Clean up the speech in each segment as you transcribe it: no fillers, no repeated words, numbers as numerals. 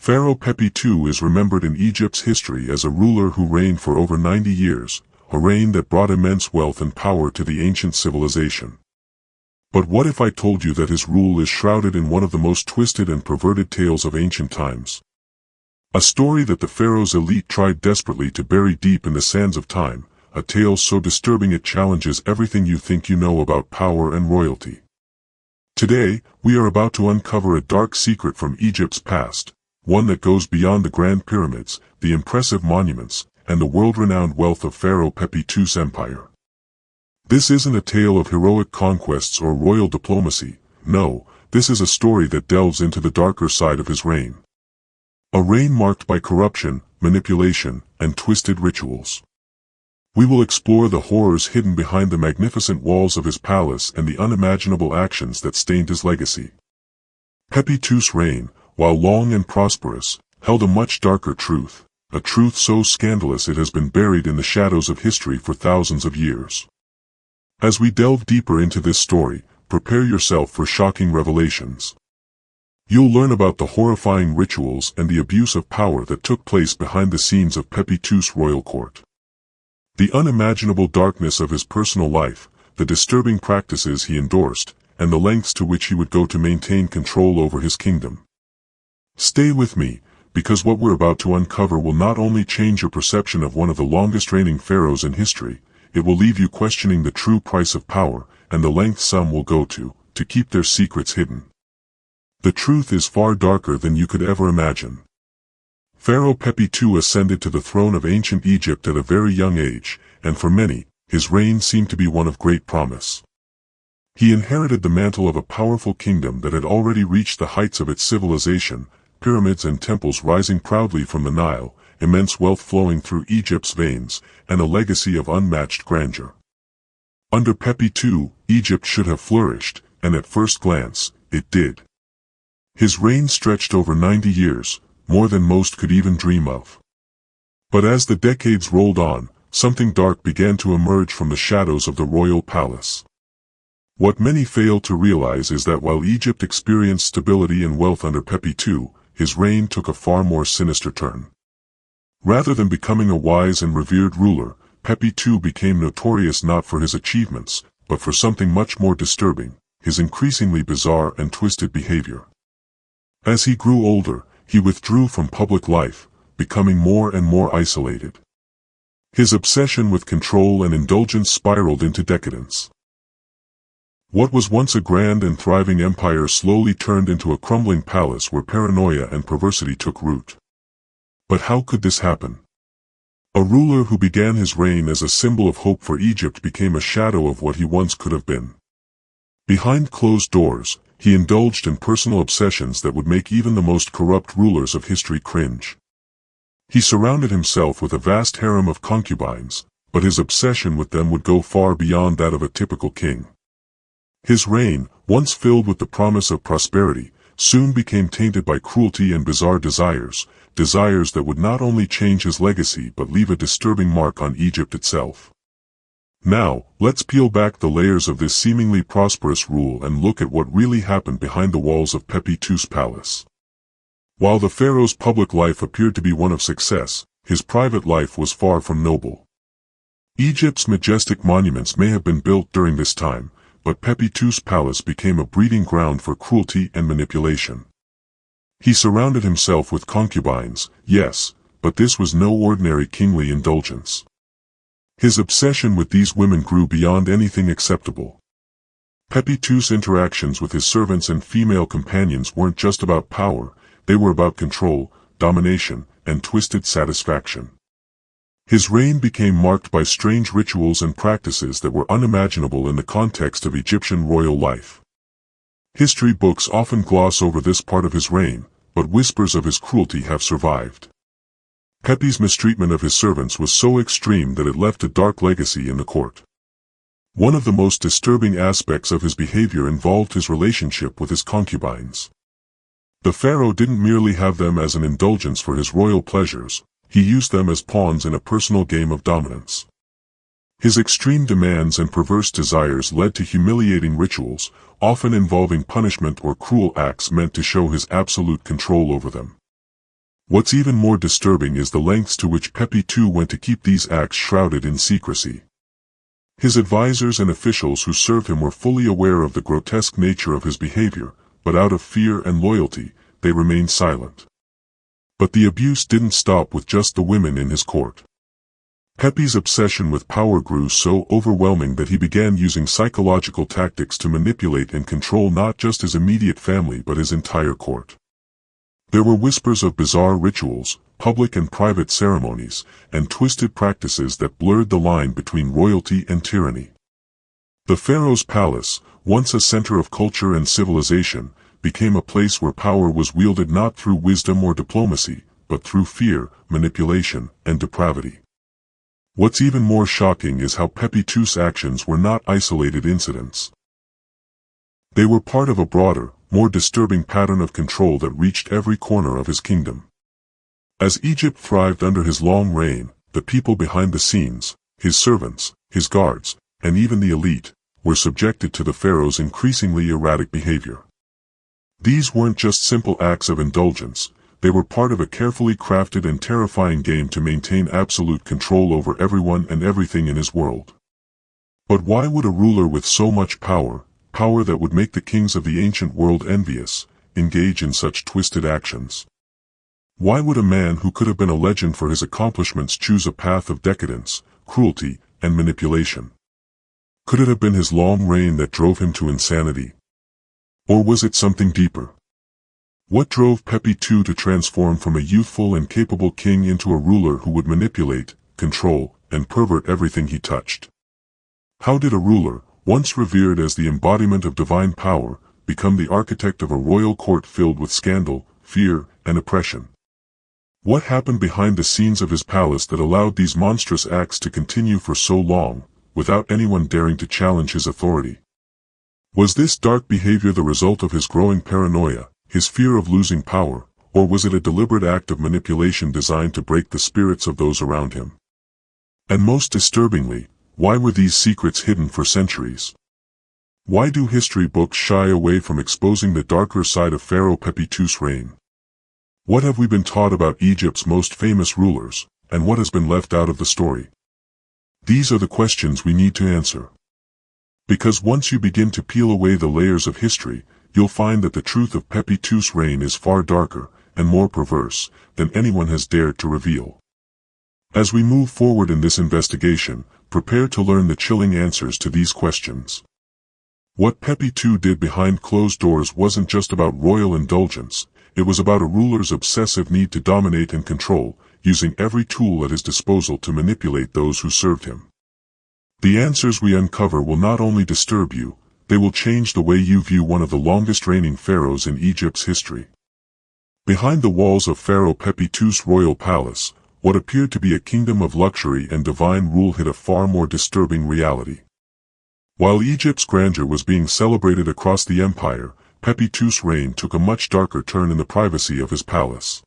Pharaoh Pepi II is remembered in Egypt's history as a ruler who reigned for over 90 years, a reign that brought immense wealth and power to the ancient civilization. But what if I told you that his rule is shrouded in one of the most twisted and perverted tales of ancient times? A story that the pharaoh's elite tried desperately to bury deep in the sands of time, a tale so disturbing it challenges everything you think you know about power and royalty. Today, we are about to uncover a dark secret from Egypt's past, one that goes beyond the grand pyramids, the impressive monuments, and the world-renowned wealth of Pharaoh Pepi II's empire. This isn't a tale of heroic conquests or royal diplomacy. No, this is a story that delves into the darker side of his reign. A reign marked by corruption, manipulation, and twisted rituals. We will explore the horrors hidden behind the magnificent walls of his palace and the unimaginable actions that stained his legacy. Pepi II's reign, while long and prosperous, held a much darker truth, a truth so scandalous it has been buried in the shadows of history for thousands of years. As we delve deeper into this story, prepare yourself for shocking revelations. You'll learn about the horrifying rituals and the abuse of power that took place behind the scenes of Pepi II's royal court. The unimaginable darkness of his personal life, the disturbing practices he endorsed, and the lengths to which he would go to maintain control over his kingdom. Stay with me, because what we're about to uncover will not only change your perception of one of the longest-reigning pharaohs in history, it will leave you questioning the true price of power and the lengths some will go to keep their secrets hidden. The truth is far darker than you could ever imagine. Pharaoh Pepi II ascended to the throne of ancient Egypt at a very young age, and for many, his reign seemed to be one of great promise. He inherited the mantle of a powerful kingdom that had already reached the heights of its civilization, pyramids and temples rising proudly from the Nile, immense wealth flowing through Egypt's veins, and a legacy of unmatched grandeur. Under Pepi II, Egypt should have flourished, and at first glance, it did. His reign stretched over 90 years, more than most could even dream of. But as the decades rolled on, something dark began to emerge from the shadows of the royal palace. What many fail to realize is that while Egypt experienced stability and wealth under Pepi II, his reign took a far more sinister turn. Rather than becoming a wise and revered ruler, Pepi II became notorious not for his achievements, but for something much more disturbing, his increasingly bizarre and twisted behavior. As he grew older, he withdrew from public life, becoming more and more isolated. His obsession with control and indulgence spiraled into decadence. What was once a grand and thriving empire slowly turned into a crumbling palace where paranoia and perversity took root. But how could this happen? A ruler who began his reign as a symbol of hope for Egypt became a shadow of what he once could have been. Behind closed doors, he indulged in personal obsessions that would make even the most corrupt rulers of history cringe. He surrounded himself with a vast harem of concubines, but his obsession with them would go far beyond that of a typical king. His reign, once filled with the promise of prosperity, soon became tainted by cruelty and bizarre desires that would not only change his legacy but leave a disturbing mark on Egypt itself. Now, let's peel back the layers of this seemingly prosperous rule and look at what really happened behind the walls of Pepi II's palace. While the pharaoh's public life appeared to be one of success, his private life was far from noble. Egypt's majestic monuments may have been built during this time, but Pepi II's palace became a breeding ground for cruelty and manipulation. He surrounded himself with concubines, yes, but this was no ordinary kingly indulgence. His obsession with these women grew beyond anything acceptable. Pepi II's interactions with his servants and female companions weren't just about power, they were about control, domination, and twisted satisfaction. His reign became marked by strange rituals and practices that were unimaginable in the context of Egyptian royal life. History books often gloss over this part of his reign, but whispers of his cruelty have survived. Pepi's mistreatment of his servants was so extreme that it left a dark legacy in the court. One of the most disturbing aspects of his behavior involved his relationship with his concubines. The pharaoh didn't merely have them as an indulgence for his royal pleasures, he used them as pawns in a personal game of dominance. His extreme demands and perverse desires led to humiliating rituals, often involving punishment or cruel acts meant to show his absolute control over them. What's even more disturbing is the lengths to which Pepi II went to keep these acts shrouded in secrecy. His advisors and officials who served him were fully aware of the grotesque nature of his behavior, but out of fear and loyalty, they remained silent. But the abuse didn't stop with just the women in his court. Pepi's obsession with power grew so overwhelming that he began using psychological tactics to manipulate and control not just his immediate family but his entire court. There were whispers of bizarre rituals, public and private ceremonies, and twisted practices that blurred the line between royalty and tyranny. The pharaoh's palace, once a center of culture and civilization, became a place where power was wielded not through wisdom or diplomacy, but through fear, manipulation, and depravity. What's even more shocking is how Pepi II's actions were not isolated incidents. They were part of a broader, more disturbing pattern of control that reached every corner of his kingdom. As Egypt thrived under his long reign, the people behind the scenes, his servants, his guards, and even the elite, were subjected to the pharaoh's increasingly erratic behavior. These weren't just simple acts of indulgence, they were part of a carefully crafted and terrifying game to maintain absolute control over everyone and everything in his world. But why would a ruler with so much power that would make the kings of the ancient world envious, engage in such twisted actions? Why would a man who could have been a legend for his accomplishments choose a path of decadence, cruelty, and manipulation? Could it have been his long reign that drove him to insanity? Or was it something deeper? What drove Pepi II to transform from a youthful and capable king into a ruler who would manipulate, control, and pervert everything he touched? How did a ruler, once revered as the embodiment of divine power, become the architect of a royal court filled with scandal, fear, and oppression? What happened behind the scenes of his palace that allowed these monstrous acts to continue for so long, without anyone daring to challenge his authority? Was this dark behavior the result of his growing paranoia, his fear of losing power, or was it a deliberate act of manipulation designed to break the spirits of those around him? And most disturbingly, why were these secrets hidden for centuries? Why do history books shy away from exposing the darker side of Pharaoh Pepi II's reign? What have we been taught about Egypt's most famous rulers, and what has been left out of the story? These are the questions we need to answer. Because once you begin to peel away the layers of history, you'll find that the truth of Pepi II's reign is far darker, and more perverse, than anyone has dared to reveal. As we move forward in this investigation, prepare to learn the chilling answers to these questions. What Pepi II did behind closed doors wasn't just about royal indulgence, it was about a ruler's obsessive need to dominate and control, using every tool at his disposal to manipulate those who served him. The answers we uncover will not only disturb you, they will change the way you view one of the longest reigning pharaohs in Egypt's history. Behind the walls of Pharaoh Pepi II's royal palace, what appeared to be a kingdom of luxury and divine rule hid a far more disturbing reality. While Egypt's grandeur was being celebrated across the empire, Pepi II's reign took a much darker turn in the privacy of his palace.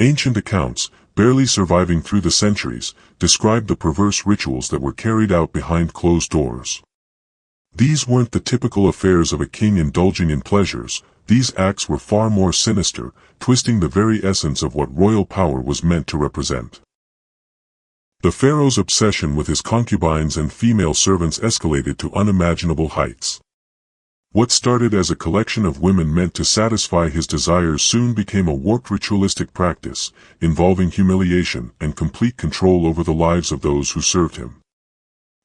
Ancient accounts, barely surviving through the centuries, describe the perverse rituals that were carried out behind closed doors. These weren't the typical affairs of a king indulging in pleasures, these acts were far more sinister, twisting the very essence of what royal power was meant to represent. The pharaoh's obsession with his concubines and female servants escalated to unimaginable heights. What started as a collection of women meant to satisfy his desires soon became a warped ritualistic practice, involving humiliation and complete control over the lives of those who served him.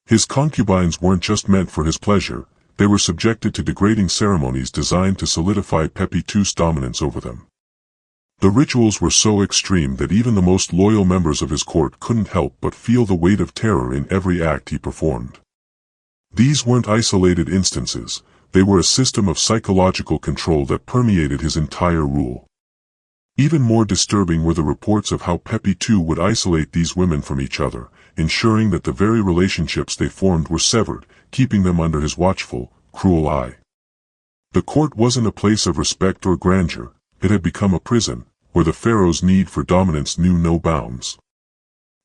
His concubines weren't just meant for his pleasure, they were subjected to degrading ceremonies designed to solidify Pepi II's dominance over them. The rituals were so extreme that even the most loyal members of his court couldn't help but feel the weight of terror in every act he performed. These weren't isolated instances, they were a system of psychological control that permeated his entire rule. Even more disturbing were the reports of how Pepi II would isolate these women from each other, ensuring that the very relationships they formed were severed, keeping them under his watchful, cruel eye. The court wasn't a place of respect or grandeur, it had become a prison, where the pharaoh's need for dominance knew no bounds.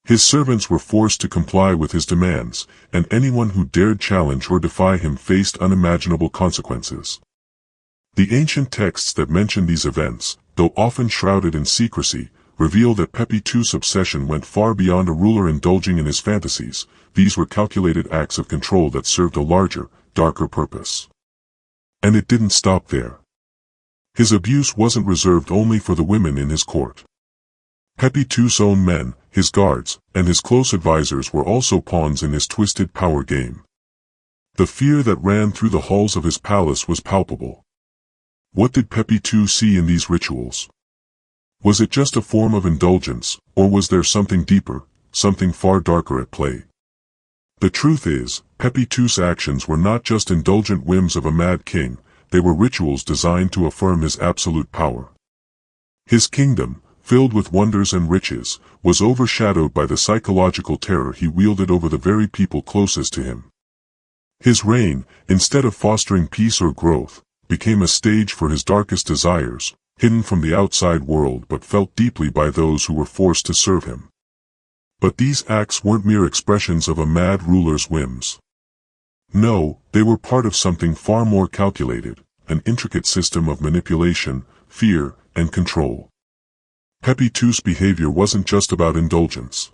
His servants were forced to comply with his demands, and anyone who dared challenge or defy him faced unimaginable consequences. The ancient texts that mention these events, though often shrouded in secrecy, reveal that Pepi II's obsession went far beyond a ruler indulging in his fantasies. These were calculated acts of control that served a larger, darker purpose. And it didn't stop there. His abuse wasn't reserved only for the women in his court. Pepi II's own men, his guards, and his close advisors were also pawns in his twisted power game. The fear that ran through the halls of his palace was palpable. What did Pepi II see in these rituals? Was it just a form of indulgence, or was there something deeper, something far darker at play? The truth is, Pepi II's actions were not just indulgent whims of a mad king, they were rituals designed to affirm his absolute power. His kingdom, filled with wonders and riches, was overshadowed by the psychological terror he wielded over the very people closest to him. His reign, instead of fostering peace or growth, became a stage for his darkest desires, hidden from the outside world but felt deeply by those who were forced to serve him. But these acts weren't mere expressions of a mad ruler's whims. No, they were part of something far more calculated, an intricate system of manipulation, fear, and control. Pepi II's behavior wasn't just about indulgence.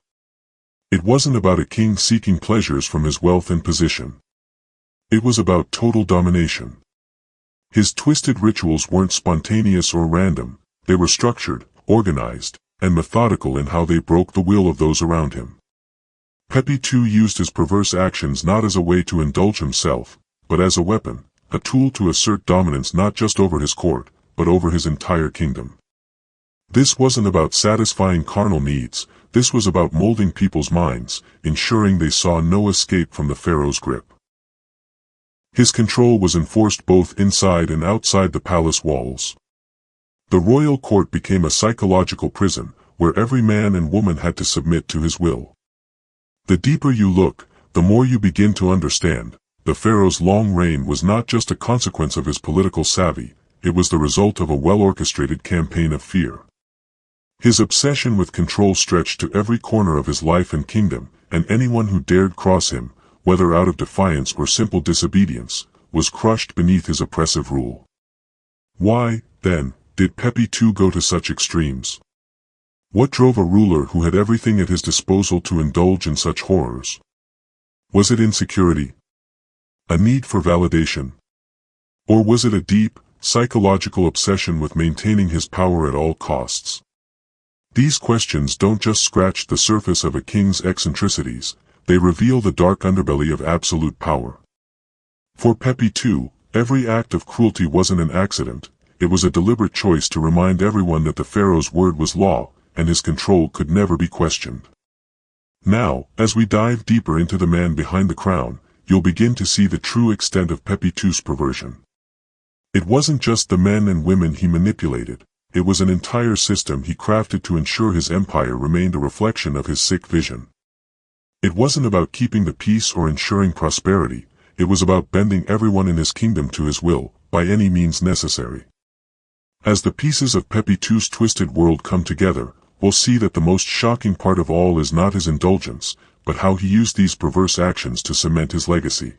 It wasn't about a king seeking pleasures from his wealth and position. It was about total domination. His twisted rituals weren't spontaneous or random, they were structured, organized, and methodical in how they broke the will of those around him. Pepi II used his perverse actions not as a way to indulge himself, but as a weapon, a tool to assert dominance not just over his court, but over his entire kingdom. This wasn't about satisfying carnal needs, this was about molding people's minds, ensuring they saw no escape from the pharaoh's grip. His control was enforced both inside and outside the palace walls. The royal court became a psychological prison, where every man and woman had to submit to his will. The deeper you look, the more you begin to understand, the pharaoh's long reign was not just a consequence of his political savvy, it was the result of a well-orchestrated campaign of fear. His obsession with control stretched to every corner of his life and kingdom, and anyone who dared cross him, whether out of defiance or simple disobedience, was crushed beneath his oppressive rule. Why, then, did Pepi II go to such extremes? What drove a ruler who had everything at his disposal to indulge in such horrors? Was it insecurity? A need for validation? Or was it a deep, psychological obsession with maintaining his power at all costs? These questions don't just scratch the surface of a king's eccentricities, they reveal the dark underbelly of absolute power. For Pepi II, every act of cruelty wasn't an accident, it was a deliberate choice to remind everyone that the pharaoh's word was law, and his control could never be questioned. Now, as we dive deeper into the man behind the crown, you'll begin to see the true extent of Pepi II's perversion. It wasn't just the men and women he manipulated, it was an entire system he crafted to ensure his empire remained a reflection of his sick vision. It wasn't about keeping the peace or ensuring prosperity, it was about bending everyone in his kingdom to his will, by any means necessary. As the pieces of Pepi II's twisted world come together, we'll see that the most shocking part of all is not his indulgence, but how he used these perverse actions to cement his legacy.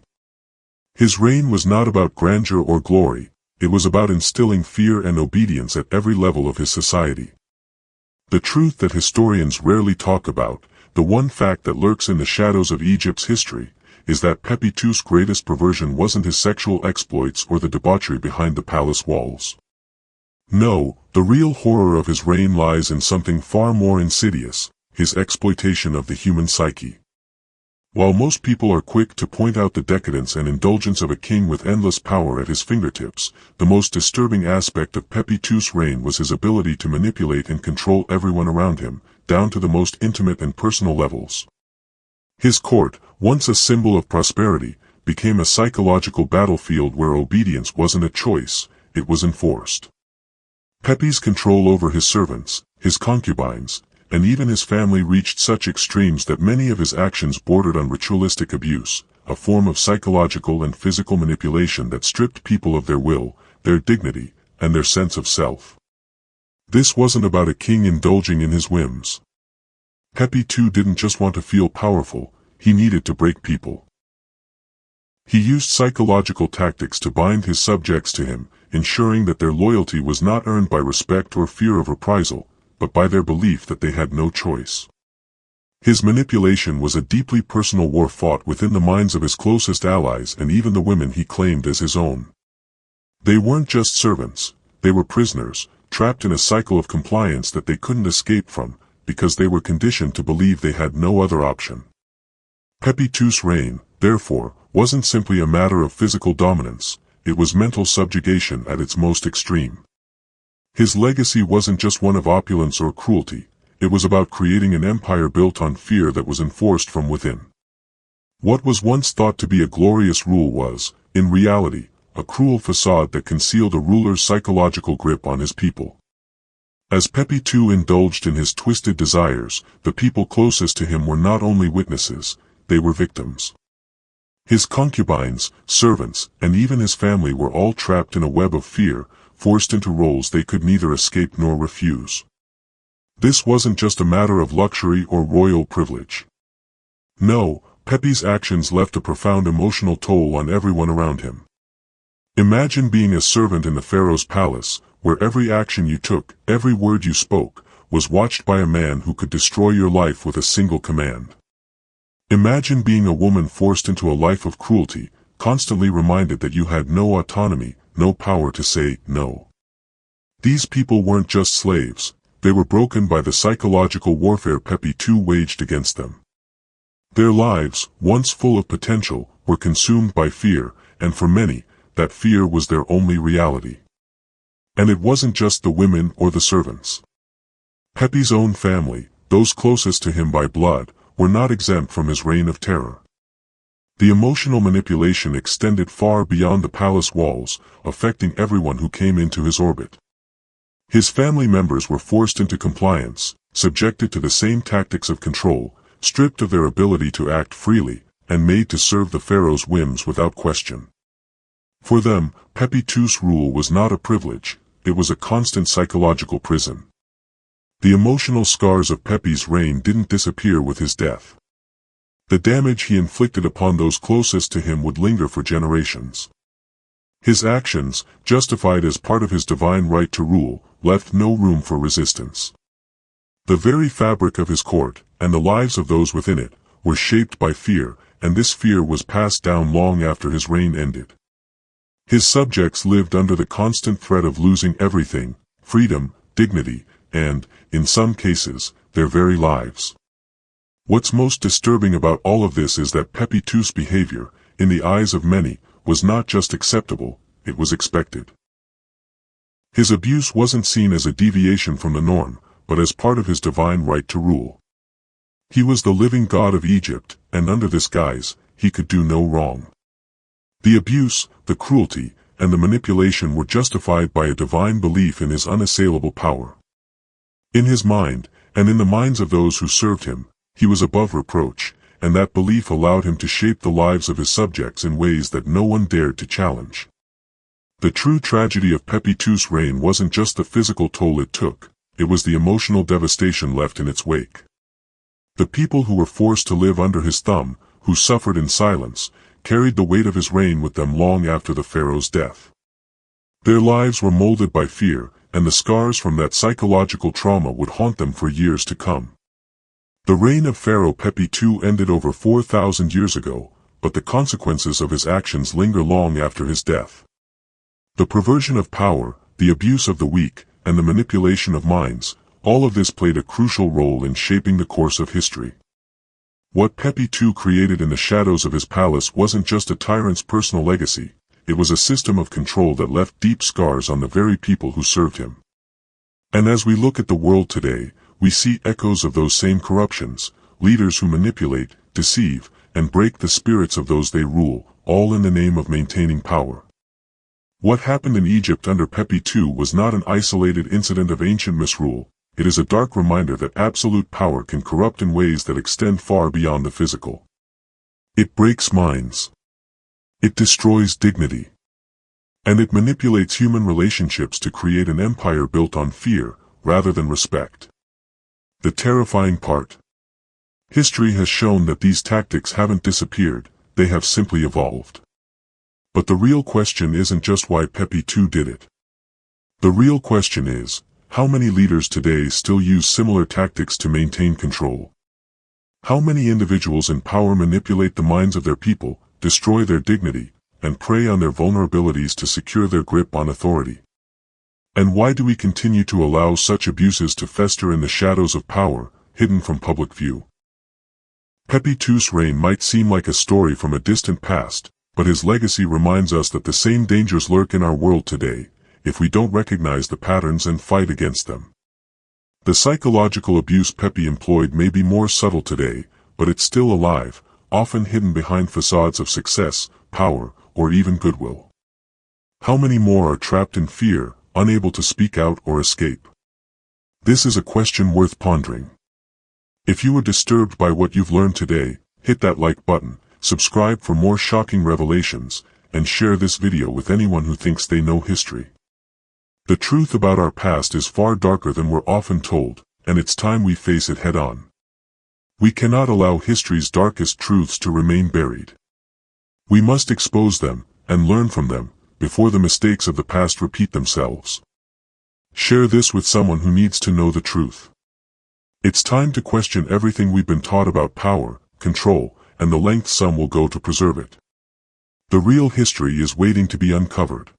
His reign was not about grandeur or glory, it was about instilling fear and obedience at every level of his society. The truth that historians rarely talk about, the one fact that lurks in the shadows of Egypt's history, is that Pepi II's greatest perversion wasn't his sexual exploits or the debauchery behind the palace walls. No, the real horror of his reign lies in something far more insidious, his exploitation of the human psyche. While most people are quick to point out the decadence and indulgence of a king with endless power at his fingertips, the most disturbing aspect of Pepi II's reign was his ability to manipulate and control everyone around him, down to the most intimate and personal levels. His court, once a symbol of prosperity, became a psychological battlefield where obedience wasn't a choice, it was enforced. Pepi's control over his servants, his concubines, and even his family reached such extremes that many of his actions bordered on ritualistic abuse, a form of psychological and physical manipulation that stripped people of their will, their dignity, and their sense of self. This wasn't about a king indulging in his whims. Pepi II didn't just want to feel powerful, he needed to break people. He used psychological tactics to bind his subjects to him, ensuring that their loyalty was not earned by respect or fear of reprisal, but by their belief that they had no choice. His manipulation was a deeply personal war fought within the minds of his closest allies and even the women he claimed as his own. They weren't just servants, they were prisoners, trapped in a cycle of compliance that they couldn't escape from, because they were conditioned to believe they had no other option. Pepi II's reign, therefore, wasn't simply a matter of physical dominance, it was mental subjugation at its most extreme. His legacy wasn't just one of opulence or cruelty, it was about creating an empire built on fear that was enforced from within. What was once thought to be a glorious rule was, in reality, a cruel facade that concealed a ruler's psychological grip on his people. As Pepi II indulged in his twisted desires, the people closest to him were not only witnesses, they were victims. His concubines, servants, and even his family were all trapped in a web of fear, forced into roles they could neither escape nor refuse. This wasn't just a matter of luxury or royal privilege. No, Pepi's actions left a profound emotional toll on everyone around him. Imagine being a servant in the Pharaoh's palace, where every action you took, every word you spoke, was watched by a man who could destroy your life with a single command. Imagine being a woman forced into a life of cruelty, constantly reminded that you had no autonomy, no power to say no. These people weren't just slaves, they were broken by the psychological warfare Pepi II waged against them. Their lives, once full of potential, were consumed by fear, and for many, that fear was their only reality. And it wasn't just the women or the servants. Pepi's own family, those closest to him by blood, were not exempt from his reign of terror. The emotional manipulation extended far beyond the palace walls, affecting everyone who came into his orbit. His family members were forced into compliance, subjected to the same tactics of control, stripped of their ability to act freely, and made to serve the pharaoh's whims without question. For them, Pepi II's rule was not a privilege, it was a constant psychological prison. The emotional scars of Pepi's reign didn't disappear with his death. The damage he inflicted upon those closest to him would linger for generations. His actions, justified as part of his divine right to rule, left no room for resistance. The very fabric of his court, and the lives of those within it, were shaped by fear, and this fear was passed down long after his reign ended. His subjects lived under the constant threat of losing everything, freedom, dignity, and, in some cases, their very lives. What's most disturbing about all of this is that Pepi II's behavior, in the eyes of many, was not just acceptable, it was expected. His abuse wasn't seen as a deviation from the norm, but as part of his divine right to rule. He was the living god of Egypt, and under this guise, he could do no wrong. The abuse, the cruelty, and the manipulation were justified by a divine belief in his unassailable power. In his mind, and in the minds of those who served him, he was above reproach, and that belief allowed him to shape the lives of his subjects in ways that no one dared to challenge. The true tragedy of Pepi II's reign wasn't just the physical toll it took, it was the emotional devastation left in its wake. The people who were forced to live under his thumb, who suffered in silence, carried the weight of his reign with them long after the pharaoh's death. Their lives were molded by fear, and the scars from that psychological trauma would haunt them for years to come. The reign of Pharaoh Pepi II ended over 4,000 years ago, but the consequences of his actions linger long after his death. The perversion of power, the abuse of the weak, and the manipulation of minds, all of this played a crucial role in shaping the course of history. What Pepi II created in the shadows of his palace wasn't just a tyrant's personal legacy, it was a system of control that left deep scars on the very people who served him. And as we look at the world today, we see echoes of those same corruptions, leaders who manipulate, deceive, and break the spirits of those they rule, all in the name of maintaining power. What happened in Egypt under Pepi II was not an isolated incident of ancient misrule, it is a dark reminder that absolute power can corrupt in ways that extend far beyond the physical. It breaks minds. It destroys dignity. And it manipulates human relationships to create an empire built on fear, rather than respect. The terrifying part. History has shown that these tactics haven't disappeared, they have simply evolved. But the real question isn't just why Pepi II did it. The real question is, how many leaders today still use similar tactics to maintain control? How many individuals in power manipulate the minds of their people, destroy their dignity, and prey on their vulnerabilities to secure their grip on authority? And why do we continue to allow such abuses to fester in the shadows of power, hidden from public view? Pepi II's reign might seem like a story from a distant past, but his legacy reminds us that the same dangers lurk in our world today, if we don't recognize the patterns and fight against them. The psychological abuse Pepi employed may be more subtle today, but it's still alive, often hidden behind facades of success, power, or even goodwill. How many more are trapped in fear, unable to speak out or escape? This is a question worth pondering. If you were disturbed by what you've learned today, hit that like button, subscribe for more shocking revelations, and share this video with anyone who thinks they know history. The truth about our past is far darker than we're often told, and it's time we face it head-on. We cannot allow history's darkest truths to remain buried. We must expose them, and learn from them, before the mistakes of the past repeat themselves. Share this with someone who needs to know the truth. It's time to question everything we've been taught about power, control, and the lengths some will go to preserve it. The real history is waiting to be uncovered.